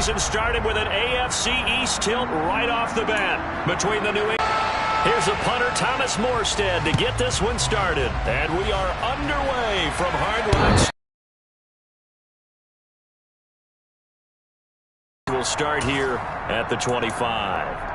season started with an AFC East tilt right off the bat between the New England. Here's a punter, Thomas Morstead, to get this one started. And we are underway from Hard Rock. We'll start here at the 25.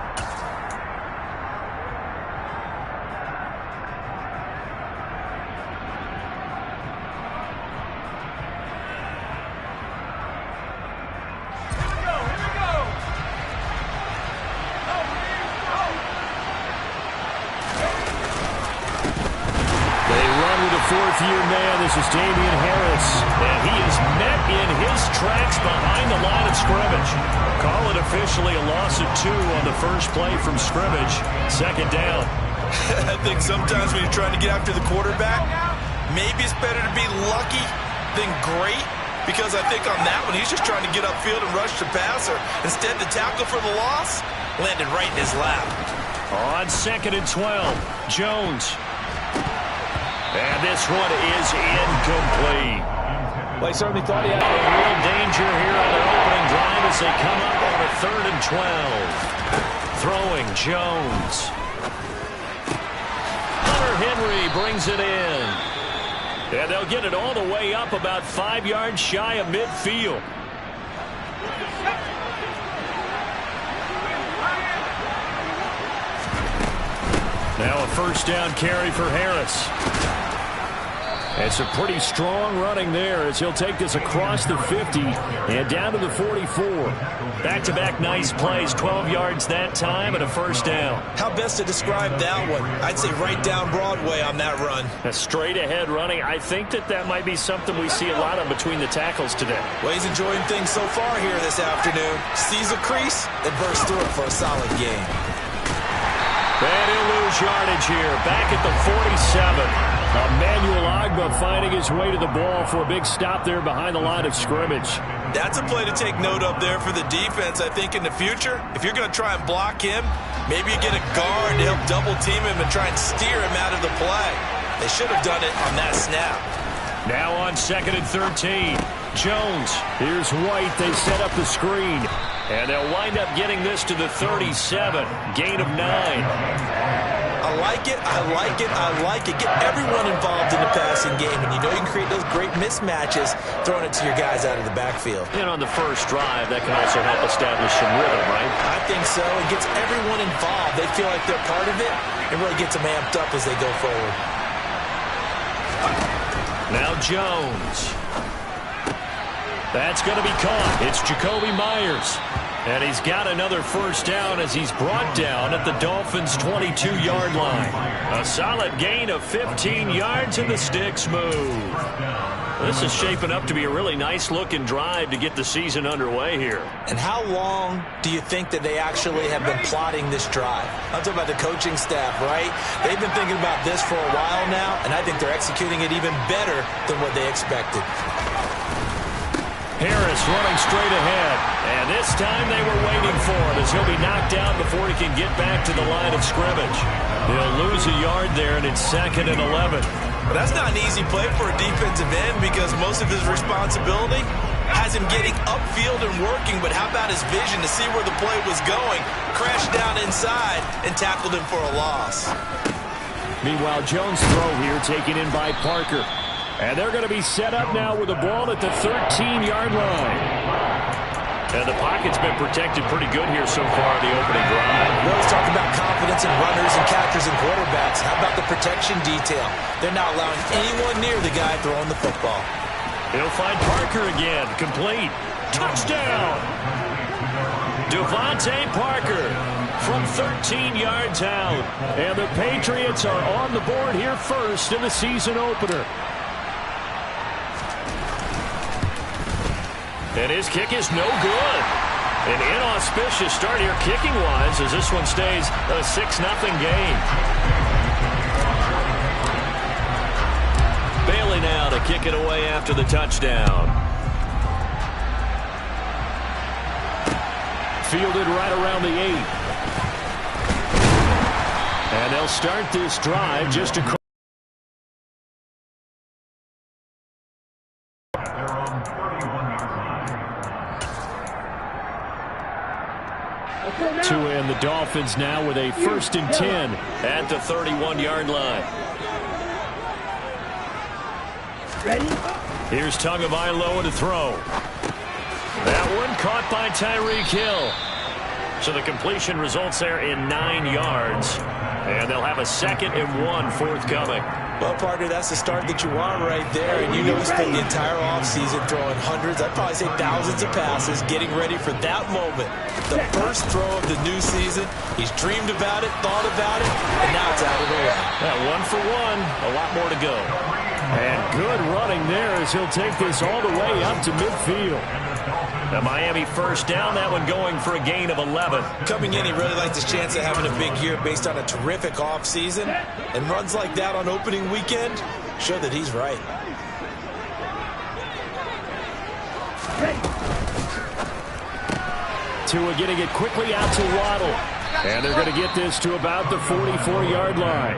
Fourth-year man, this is Damian Harris, and he is met in his tracks behind the line of scrimmage. Call it officially a loss of 2 on the first play from scrimmage. Second down. I think sometimes when you're trying to get after the quarterback, maybe it's better to be lucky than great, because I think on that one, he's just trying to get upfield and rush the passer. Instead, the tackle for the loss landed right in his lap. On 2nd and 12, Jones. And this one is incomplete. Well, he certainly thought he had real danger here on their opening drive as they come up on a 3rd and 12. Throwing Jones. Hunter Henry brings it in. And they'll get it all the way up about 5 yards shy of midfield. Now a first down carry for Harris. It's a pretty strong running there as he'll take this across the 50 and down to the 44. Back-to-back nice plays, 12 yards that time and a first down. How best to describe that one? I'd say right down Broadway on that run. A straight-ahead running. I think that might be something we see a lot of between the tackles today. Well, he's enjoying things so far here this afternoon. Sees a crease and bursts through it for a solid game. And he'll lose yardage here. Back at the 47. Emmanuel Agba finding his way to the ball for a big stop there behind the line of scrimmage. That's a play to take note of there for the defense, I think, in the future. If you're going to try and block him, maybe you get a guard to help double-team him and try and steer him out of the play. They should have done it on that snap. Now on 2nd and 13. Jones. Here's White. They set up the screen. And they'll wind up getting this to the 37. Gain of 9. I like it, I like it, I like it. Get everyone involved in the passing game, and you know you can create those great mismatches throwing it to your guys out of the backfield. And on the first drive, that can also help establish some rhythm, right? I think so. It gets everyone involved. They feel like they're part of it. It really gets them amped up as they go forward. Now Jones. That's going to be caught. It's Jacoby Myers. And he's got another first down as he's brought down at the Dolphins' 22-yard line. A solid gain of 15 yards and the sticks move. This is shaping up to be a really nice-looking drive to get the season underway here. And how long do you think that they actually have been plotting this drive? I'm talking about the coaching staff, right? They've been thinking about this for a while now, and I think they're executing it even better than what they expected. Harris running straight ahead. And this time they were waiting for him as he'll be knocked down before he can get back to the line of scrimmage. He'll lose a yard there, and it's 2nd and 11. Well, that's not an easy play for a defensive end because most of his responsibility has him getting upfield and working, but how about his vision to see where the play was going, crashed down inside, and tackled him for a loss. Meanwhile, Jones' throw here taken in by Parker. And they're going to be set up now with the ball at the 13-yard line. And the pocket's been protected pretty good here so far in the opening drive. We always talk about confidence in runners and catchers and quarterbacks. How about the protection detail? They're not allowing anyone near the guy throwing the football. He'll find Parker again. Complete. Touchdown! Devontae Parker from 13 yards out. And the Patriots are on the board here first in the season opener. And his kick is no good. An inauspicious start here kicking-wise as this one stays a 6-0 game. Bailey now to kick it away after the touchdown. Fielded right around the 8. And they'll start this drive just across. Tua and the Dolphins now with a 1st and 10 at the 31-yard line. Here's Tagovailoa to throw. That one caught by Tyreek Hill. So the completion results there in 9 yards. And they'll have a 2nd and 1 forthcoming. Well, partner, that's the start that you want right there. And you know he spent the entire offseason throwing hundreds, I'd probably say thousands of passes, getting ready for that moment. The first throw of the new season. He's dreamed about it, thought about it, and now it's out of the way. Yeah, 1 for 1, a lot more to go. And good running there as he'll take this all the way up to midfield. The Miami 1st down, that one going for a gain of 11. Coming in, he really likes his chance of having a big year based on a terrific offseason. And runs like that on opening weekend show that he's right. Tua getting it quickly out to Waddle. And they're going to get this to about the 44-yard line.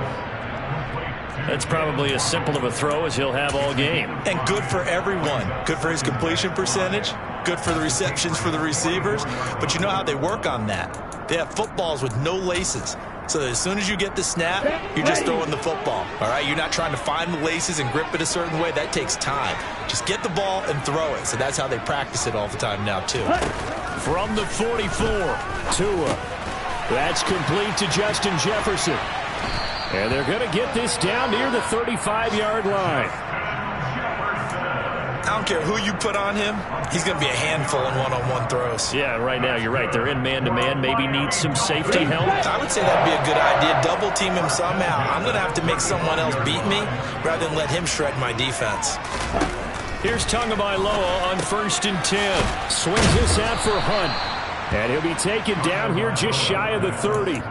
That's probably as simple of a throw as he'll have all game. And good for everyone. Good for his completion percentage. Good for the receptions for the receivers. But you know how they work on that. They have footballs with no laces. So that as soon as you get the snap, you're just throwing the football. All right, you're not trying to find the laces and grip it a certain way. That takes time. Just get the ball and throw it. So that's how they practice it all the time now, too. From the 44, Tua. That's complete to Justin Jefferson. And they're going to get this down near the 35-yard line. I don't care who you put on him. He's going to be a handful in one-on-one throws. Yeah, right now, you're right. They're in man-to-man. Maybe needs some safety help. I would say that would be a good idea. Double team him somehow. I'm going to have to make someone else beat me rather than let him shred my defense. Here's Tagovailoa on 1st and 10. Swings this out for Hunt. And he'll be taken down here just shy of the 30.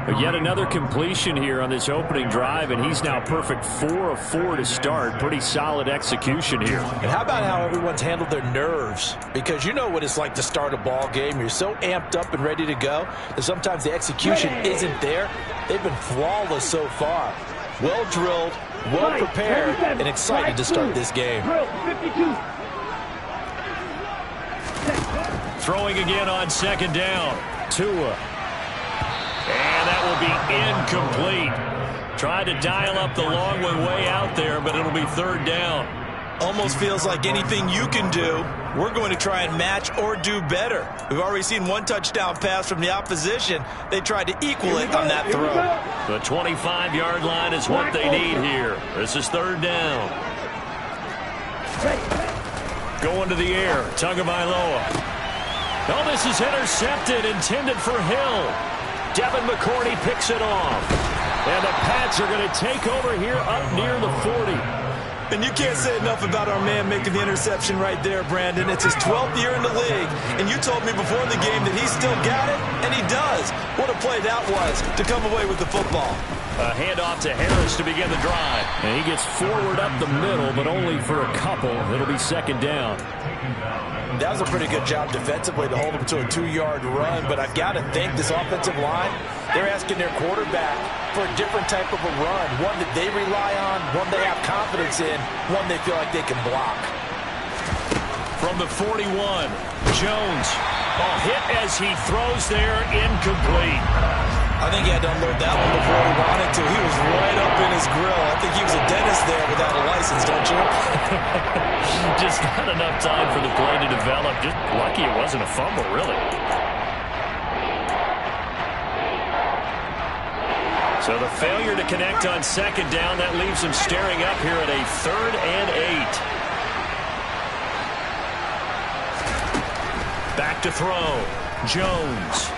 But yet another completion here on this opening drive, and he's now perfect 4 of 4 to start. Pretty solid execution here. And how about how everyone's handled their nerves? Because you know what it's like to start a ball game. You're so amped up and ready to go that sometimes the execution isn't there. They've been flawless so far. Well drilled, well prepared, and excited to start this game. Throwing again on 2nd down. Tua. And that will be incomplete. Tried to dial up the long one way out there, but it'll be 3rd down. Almost feels like anything you can do, we're going to try and match or do better. We've already seen 1 touchdown pass from the opposition. They tried to equal it on that throw. The 25-yard line is what they need here. This is 3rd down. Going to the air, Tagovailoa. Oh, this is intercepted, intended for Hill. Devin McCourty picks it off. And the Pats are going to take over here up near the 40. And you can't say enough about our man making the interception right there, Brandon. It's his 12th year in the league, and you told me before the game that he still got it, and he does. What a play that was to come away with the football. A handoff to Harris to begin the drive. And he gets forward up the middle, but only for a couple. It'll be 2nd down. That was a pretty good job defensively to hold him to a 2-yard run, but I've got to think this offensive line, they're asking their quarterback for a different type of a run, one that they rely on, one they have confidence in, one they feel like they can block. From the 41, Jones. Hit as he throws there, incomplete. I think he had to unload that one before he wanted to. He was right up in his grill. I think he was a dentist there without a license, don't you? Just not enough time for the play to develop. Just lucky it wasn't a fumble, really. So the failure to connect on 2nd down, that leaves him staring up here at a 3rd and 8. Back to throw. Jones.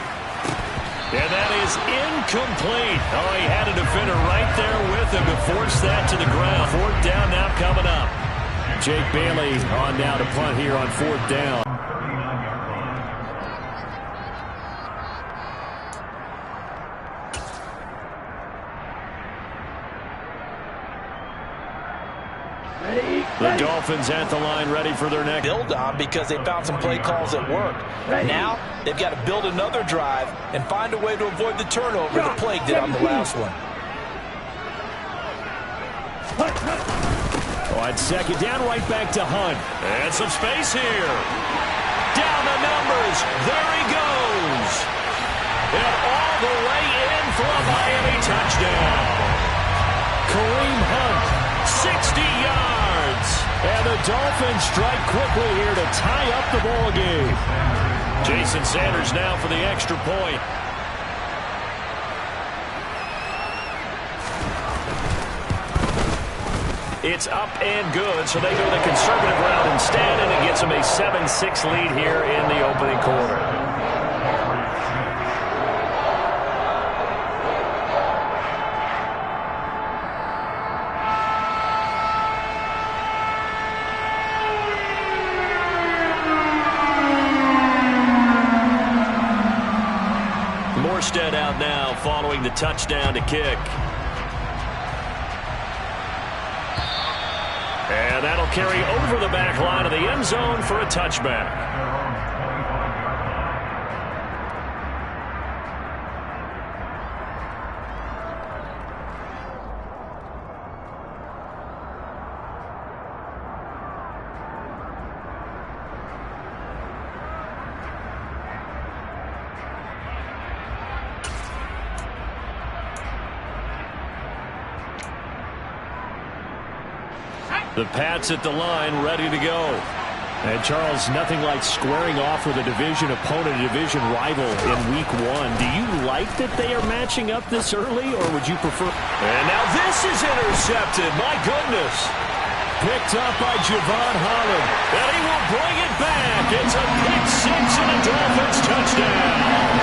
And that is incomplete. Oh, he had a defender right there with him to force that to the ground. 4th down now coming up. Jake Bailey on now to punt here on 4th down. The Dolphins at the line ready for their next build on because they found some play calls that worked. Now they've got to build another drive and find a way to avoid the turnover that plagued it on the last one. On 2nd down, right back to Hunt. And some space here. Down the numbers. There he goes. And the Dolphins strike quickly here to tie up the ball game. Jason Sanders now for the extra point. It's up and good, so they go the conservative route instead, and it gets them a 7-6 lead here in the opening quarter. Morstead out now following the touchdown to kick. And that'll carry over the back line of the end zone for a touchback. The Pats at the line, ready to go. And Charles, nothing like squaring off with a division opponent, a division rival in week 1. Do you like that they are matching up this early, or would you prefer? And now this is intercepted. My goodness. Picked up by Javon Holland. And he will bring it back. It's a pick 6 and a Dolphins touchdown.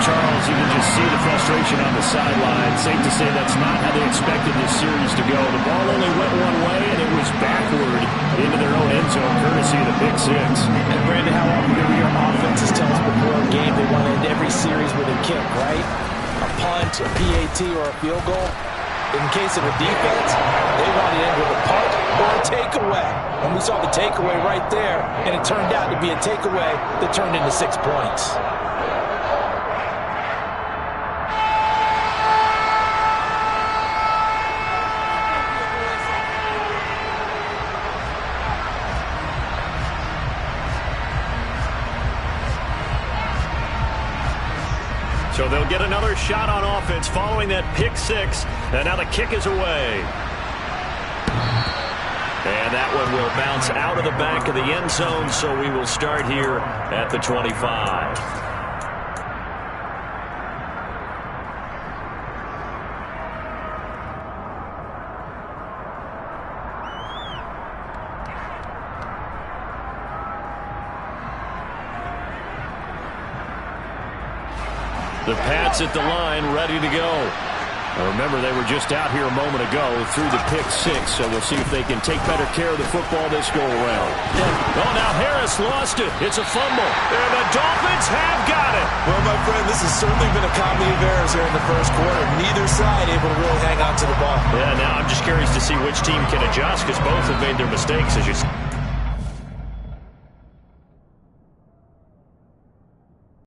Charles, you can just see the frustration on the sideline. Safe to say that's not how they expected this series to go. The ball only went one way, and it was backward into their own end zone, courtesy of the pick 6. And Brandon, how often do your offenses tell us before a game they want to end every series with a kick, right? A punt, a PAT, or a field goal. In case of a defense, they want to end with a punt or a takeaway. And we saw the takeaway right there, and it turned out to be a takeaway that turned into 6 points. So they'll get another shot on offense following that pick 6. And now the kick is away. And that one will bounce out of the back of the end zone, so we will start here at the 25. The Pats at the line, ready to go. Now remember, they were just out here a moment ago through the pick 6, so we'll see if they can take better care of the football this go-around. Oh, now Harris lost it. It's a fumble, and the Dolphins have got it. Well, my friend, this has certainly been a comedy of errors here in the first quarter. Neither side able to really hang on to the ball. Yeah, now I'm just curious to see which team can adjust, because both have made their mistakes, as you